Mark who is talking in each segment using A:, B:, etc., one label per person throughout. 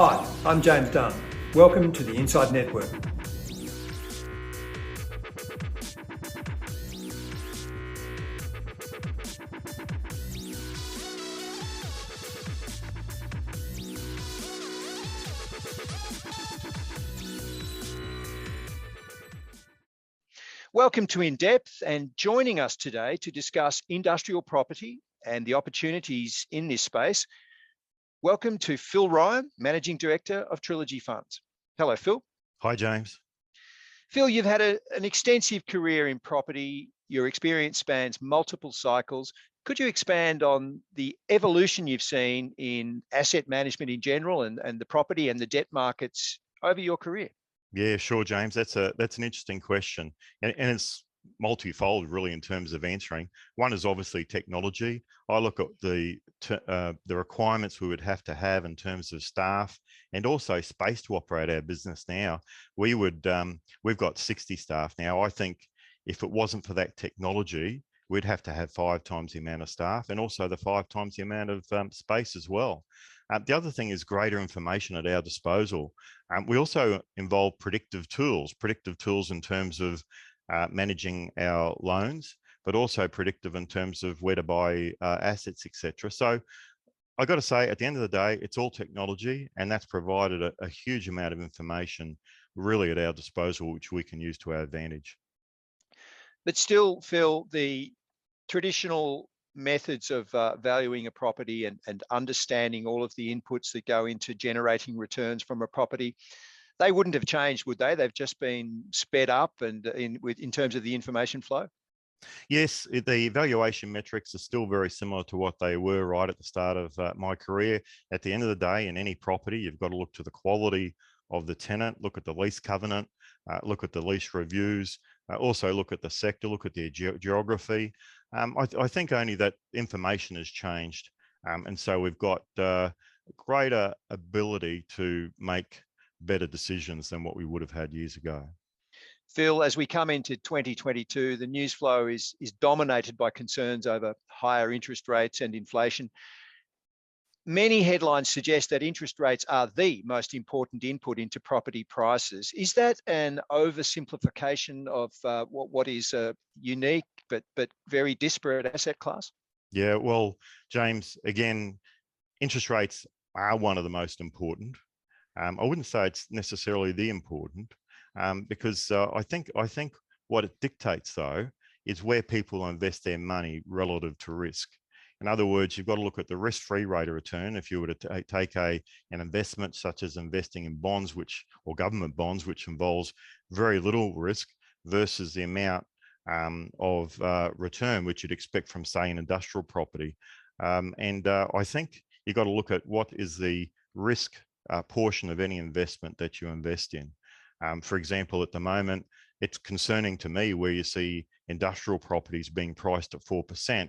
A: Hi, I'm James Dunn. Welcome to the Inside Network.
B: Welcome to INDepth, and joining us today to discuss industrial property and the opportunities in this space. Welcome to Phil Ryan, Managing Director of Trilogy Funds. Hello, Phil.
C: Hi, James.
B: Phil, you've had an extensive career in property. Your experience spans multiple cycles. Could you expand on the evolution you've seen in asset management in general and the property and the debt markets over your career?
C: Yeah, sure, James. That's an interesting question, and it's multifold, really, in terms of answering. One is obviously technology. I look at the requirements we would have to have in terms of staff and also space to operate our business now. We've got 60 staff now. I think if it wasn't for that technology, we'd have to have 5 times the amount of staff and also the 5 times the amount of space as well. The other thing is greater information at our disposal. We also involve predictive tools in terms of managing our loans, but also predictive in terms of where to buy assets, etc. So I got to say, at the end of the day, it's all technology, and that's provided a huge amount of information really at our disposal, which we can use to our advantage.
B: But still, Phil, the traditional methods of valuing a property and understanding all of the inputs that go into generating returns from a property, they wouldn't have changed, would they? They've just been sped up and in terms of the information flow?
C: Yes, the valuation metrics are still very similar to what they were right at the start of my career. At the end of the day, in any property, you've got to look to the quality of the tenant, look at the lease covenant, look at the lease reviews, also look at the sector, look at their geography. I think only that information has changed. And so we've got greater ability to make better decisions than what we would have had years ago.
B: Phil, as we come into 2022, the news flow is dominated by concerns over higher interest rates and inflation. Many headlines suggest that interest rates are the most important input into property prices. Is that an oversimplification of what is a unique but very disparate asset class?
C: Yeah, well, James, again, interest rates are one of the most important. I wouldn't say it's necessarily the important, because I think what it dictates, though, is where people invest their money relative to risk. In other words, you've got to look at the risk-free rate of return. If you were to take an investment such as investing in bonds, or government bonds, which involves very little risk, versus the amount of return which you'd expect from, say, an industrial property. I think you've got to look at what is the risk portion of any investment that you invest in. For example, at the moment, it's concerning to me where you see industrial properties being priced at 4%.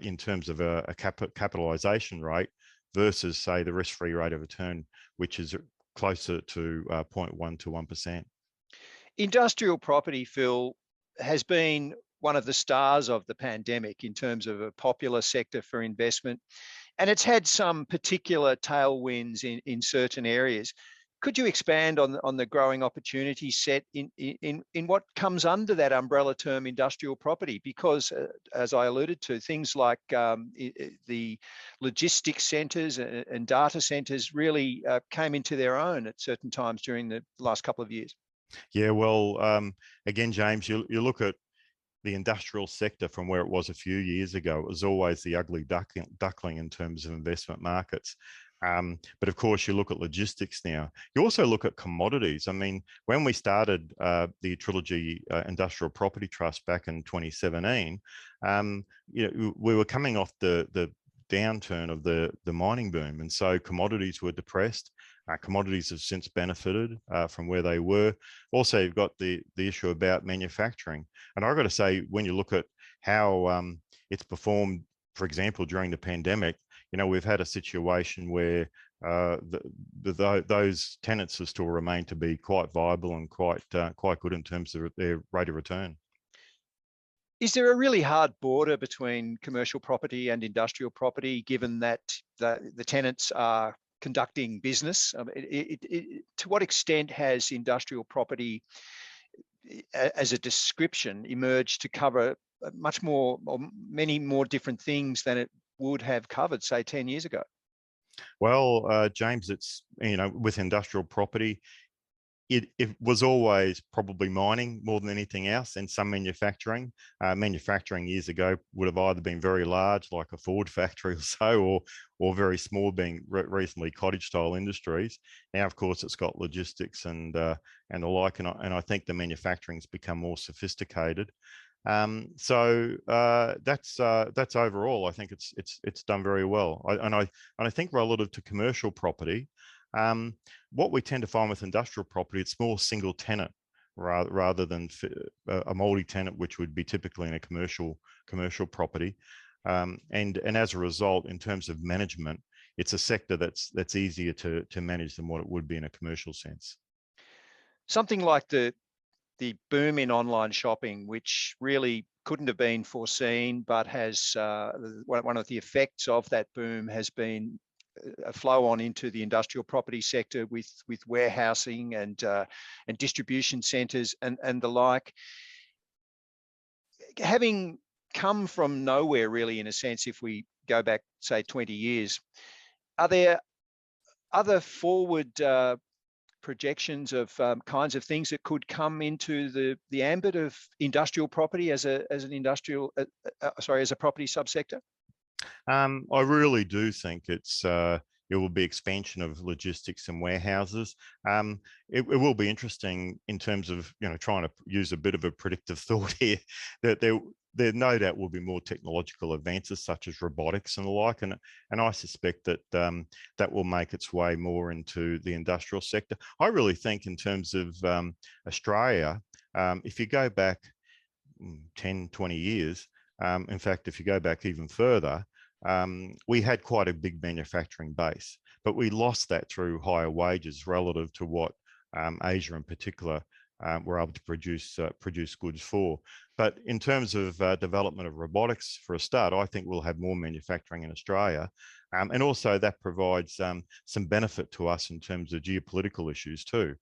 C: In terms of a capitalization rate versus, say, the risk-free rate of return, which is closer to 0.1 to 1%.
B: Industrial property, Phil, has been one of the stars of the pandemic in terms of a popular sector for investment, and it's had some particular tailwinds in certain areas. Could you expand on the growing opportunity set in what comes under that umbrella term industrial property? Because as I alluded to, things like the logistics centres and data centres really came into their own at certain times during the last couple of years.
C: Yeah, well, again, James, you look at the industrial sector from where it was a few years ago. It was always the ugly duckling in terms of investment markets. But of course, you look at logistics now. You also look at commodities. I mean, when we started the Trilogy Industrial Property Trust back in 2017, we were coming off the downturn of the mining boom, and so commodities were depressed. Commodities have since benefited from where they were. Also, you've got the issue about manufacturing, and I've got to say, when you look at how it's performed, for example, during the pandemic, we've had a situation where those tenants have still remained to be quite viable and quite good in terms of their rate of return.
B: Is there a really hard border between commercial property and industrial property, given that the tenants are conducting business? To what extent has industrial property as a description emerged to cover much more, or many more different things than it would have covered, say, 10 years ago?
C: Well, James, it's, with industrial property, it was always probably mining more than anything else, and some manufacturing. Manufacturing years ago would have either been very large, like a Ford factory or so, or very small, being reasonably cottage-style industries. Now, of course, it's got logistics and the like, and I think the manufacturing's become more sophisticated. So that's overall, I think it's done very well. I think relative to commercial property, what we tend to find with industrial property, it's more single tenant rather than a multi-tenant, which would be typically in a commercial property. And as a result, in terms of management, it's a sector that's easier to manage than what it would be in a commercial sense.
B: Something like the boom in online shopping, which really couldn't have been foreseen, but has one of the effects of that boom has been a flow on into the industrial property sector with warehousing and distribution centres and the like. Having come from nowhere, really, in a sense, if we go back, say, 20 years, are there other forward projections of kinds of things that could come into the ambit of industrial property as a property subsector?
C: I really do think it will be expansion of logistics and warehouses. It will be interesting in terms of trying to use a bit of a predictive thought here, that there no doubt will be more technological advances such as robotics and the like, and I suspect that that will make its way more into the industrial sector. I really think in terms of Australia, if you go back 10, 20 years, in fact, if you go back even further, we had quite a big manufacturing base, but we lost that through higher wages relative to what Asia in particular were able to produce goods for. But in terms of development of robotics, for a start, I think we'll have more manufacturing in Australia. And also that provides some benefit to us in terms of geopolitical issues too.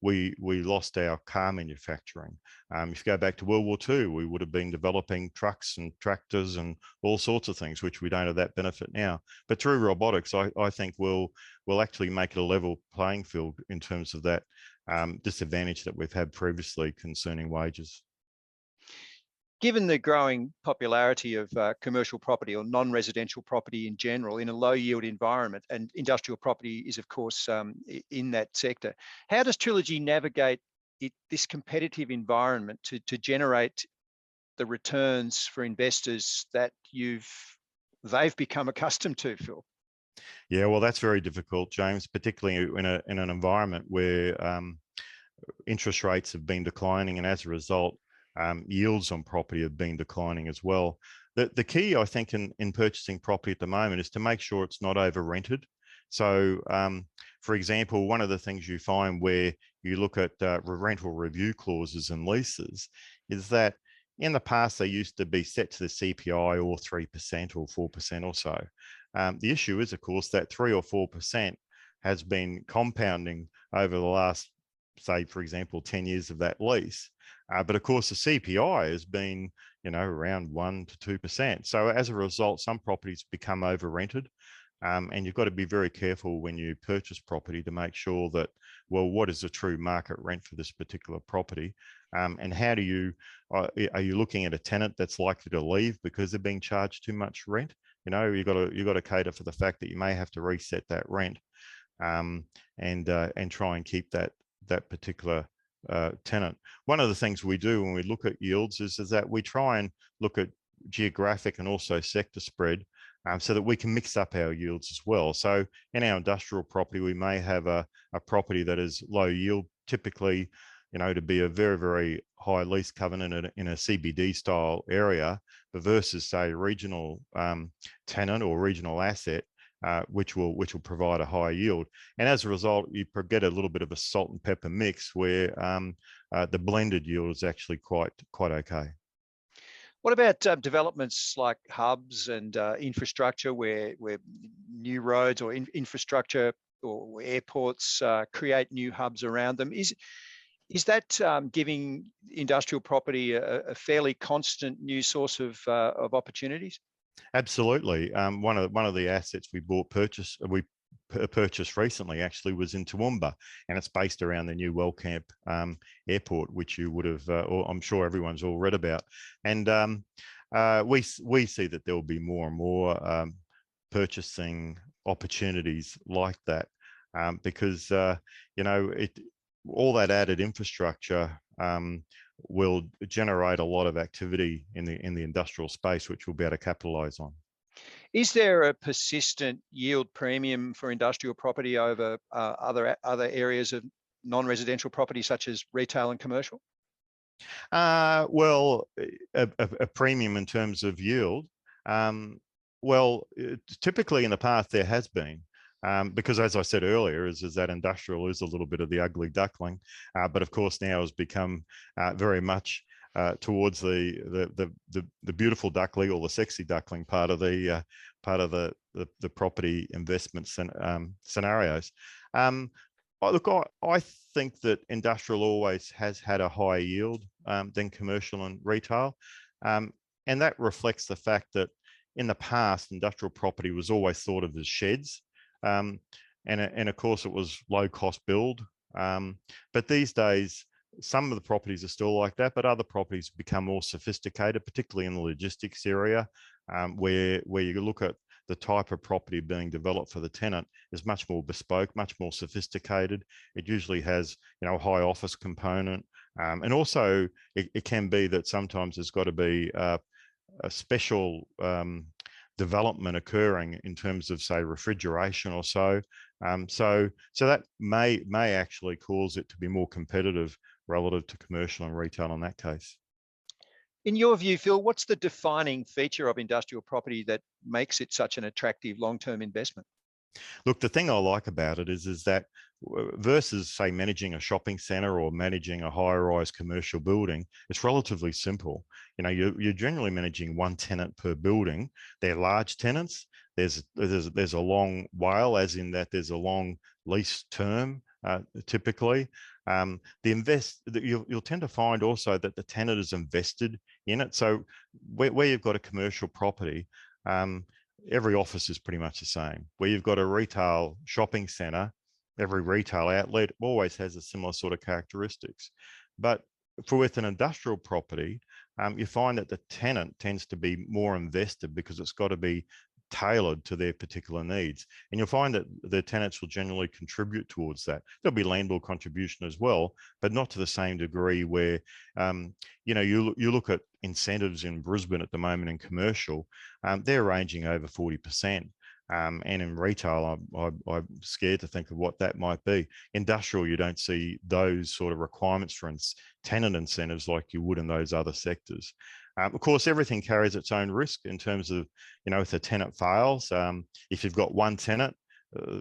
C: We lost our car manufacturing. If you go back to World War II, we would have been developing trucks and tractors and all sorts of things, which we don't have that benefit now. But through robotics, I think we'll actually make it a level playing field in terms of that disadvantage that we've had previously concerning wages.
B: Given the growing popularity of commercial property or non-residential property in general in a low yield environment, and industrial property is of course in that sector, how does Trilogy navigate this competitive environment to generate the returns for investors that they've become accustomed to, Phil?
C: Yeah, well, that's very difficult, James, particularly in an environment where interest rates have been declining, and as a result, yields on property have been declining as well. The key, I think, in purchasing property at the moment is to make sure it's not over rented. So, for example, one of the things you find where you look at rental review clauses and leases is that in the past, they used to be set to the CPI or 3% or 4% or so. The issue is, of course, that 3 or 4% has been compounding over the last, say, for example, 10 years of that lease. But of course, the CPI has been, around 1 to 2%. So as a result, some properties become over rented. And you've got to be very careful when you purchase property to make sure that, well, what is the true market rent for this particular property? And how do are you looking at a tenant that's likely to leave because they're being charged too much rent? You've got to cater for the fact that you may have to reset that rent and try and keep that particular tenant. One of the things we do when we look at yields is that we try and look at geographic and also sector spread so that we can mix up our yields as well. So in our industrial property, we may have a property that is low yield, typically, to be a very, very high lease covenant in a CBD style area, but versus, say, a regional tenant or regional asset, which will provide a higher yield. And as a result, you get a little bit of a salt and pepper mix where the blended yield is actually quite okay.
B: What about developments like hubs and infrastructure where new roads or infrastructure or airports create new hubs around them? Is that giving industrial property a fairly constant new source of opportunities?
C: Absolutely. One of the assets we purchased recently actually was in Toowoomba, and it's based around the new Wellcamp airport, which you would have, or I'm sure everyone's all read about. And we see that there will be more and more purchasing opportunities like that, because all that added infrastructure will generate a lot of activity in the industrial space, which we'll be able to capitalize on.
B: Is there a persistent yield premium for industrial property over other areas of non-residential property, such as retail and commercial?
C: Well, a premium in terms of yield. Typically in the past there has been. Because as I said earlier, is that industrial is a little bit of the ugly duckling, but of course now has become very much towards the beautiful duckling or the sexy duckling part of the property investment scenarios. Look, I think that industrial always has had a higher yield than commercial and retail, and that reflects the fact that in the past industrial property was always thought of as sheds. And of course, it was low cost build. But these days, some of the properties are still like that, but other properties become more sophisticated, particularly in the logistics area, where you look at the type of property being developed for the tenant is much more bespoke, much more sophisticated. It usually has, a high office component. And also it can be that sometimes there's got to be a special development occurring in terms of, say, refrigeration or so. So that may actually cause it to be more competitive relative to commercial and retail in that case.
B: In your view, Phil, what's the defining feature of industrial property that makes it such an attractive long-term investment?
C: Look, the thing I like about it is that versus, say, managing a shopping centre or managing a high-rise commercial building, it's relatively simple. You're generally managing one tenant per building. They're large tenants. There's a long WALE, as in that there's a long lease term typically. You'll tend to find also that the tenant is invested in it. So where you've got a commercial property, every office is pretty much the same. Where you've got a retail shopping centre, every retail outlet always has a similar sort of characteristics. But with an industrial property, you find that the tenant tends to be more invested because it's got to be tailored to their particular needs. And you'll find that the tenants will generally contribute towards that. There'll be landlord contribution as well, but not to the same degree where, you look at incentives in Brisbane at the moment in commercial, they're ranging over 40%. And in retail, I'm scared to think of what that might be. Industrial, you don't see those sort of requirements for tenant incentives like you would in those other sectors. Of course, everything carries its own risk in terms of, if the tenant fails, if you've got one tenant,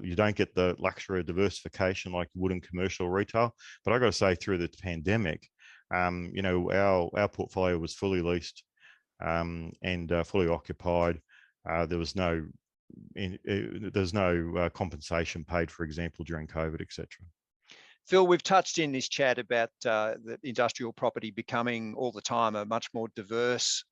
C: you don't get the luxury of diversification like you would in commercial retail. But I've got to say, through the pandemic, our portfolio was fully leased and fully occupied. There's no compensation paid, for example, during COVID, etc.
B: Phil, we've touched in this chat about the industrial property becoming all the time a much more diverse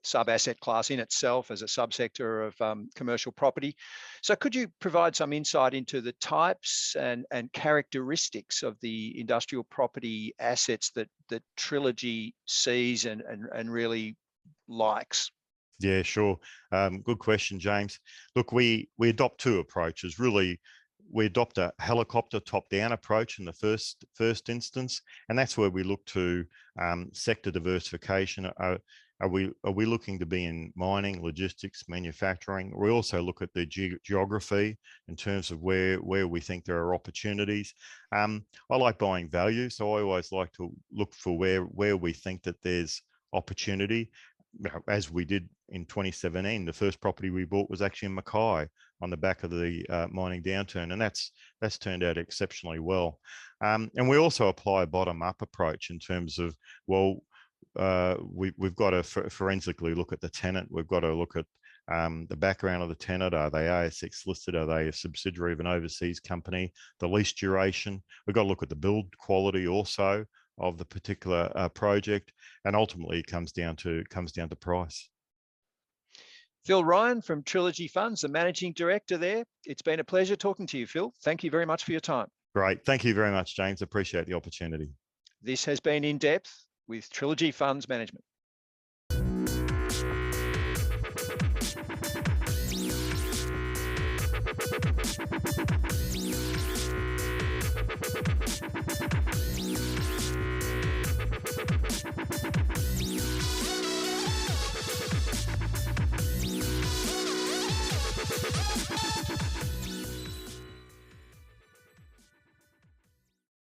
B: sub-asset class in itself as a subsector of commercial property. So could you provide some insight into the types and characteristics of the industrial property assets that Trilogy sees and really likes?
C: Yeah, sure. Good question, James. Look, we adopt two approaches. Really, we adopt a helicopter top-down approach in the first instance, and that's where we look to sector diversification. Are we looking to be in mining, logistics, manufacturing? We also look at the geography in terms of where we think there are opportunities. I like buying value, so I always like to look for where we think that there's opportunity. As we did in 2017, the first property we bought was actually in Mackay on the back of the mining downturn, and that's turned out exceptionally well. And we also apply a bottom-up approach in terms of, well, we've got to forensically look at the tenant. We've got to look at the background of the tenant. Are they ASX listed? Are they a subsidiary of an overseas company? The lease duration. We've got to look at the build quality also of the particular project, and ultimately it comes down to price.
B: Phil Ryan from Trilogy Funds, the Managing Director there. It's been a pleasure talking to you, Phil. Thank you very much for your time.
C: Great. Thank you very much, James. Appreciate the opportunity.
B: This has been In Depth with Trilogy Funds Management.